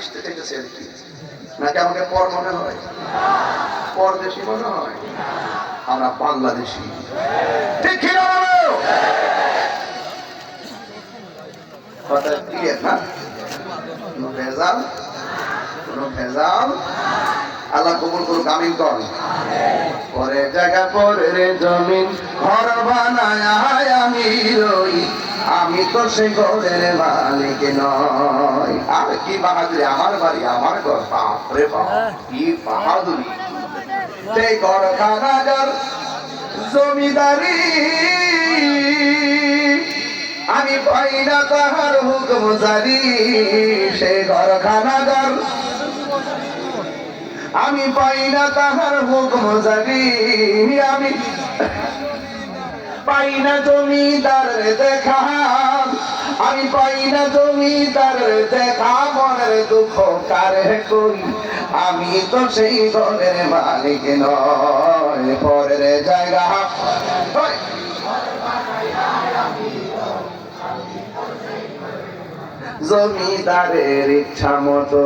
মিশতে চাইতেছে আর কি, নাকি আমাকে পর মনে হয়, পরদেশি মনে হয়? আমরা বাংলাদেশি, ঠিক কি না বলো? কথা ক্লিয়ার না? কোনো ভেজাল, কোনো ভেজাল? আল্লাহ কবুল করুক, আমিন কর। পরে জায়গা পরে রে জমিন ঘর বানায় আমি রই, আমি তো সে ঘরের মালিক নয়। আর কি বাহাদুরি, আমার বাড়ি আমার ঘর, বাপরে বাপ কি বাহাদুরি। সেই ঘর খানাগার জমিদারি, আমি পাই না তাহার হুকুম জারি। সেই ঘর খানাগার আমি পাই না তাহার হুকুম জারি। আমি পাই না জমিদার দেখা, আমি পাই না জমিদার দেখা। মনের দুঃখ কারে কই, আমি তো সেই ঘরের মালিক নয়। পরের জায়গা জমিদারের ইচ্ছা মতো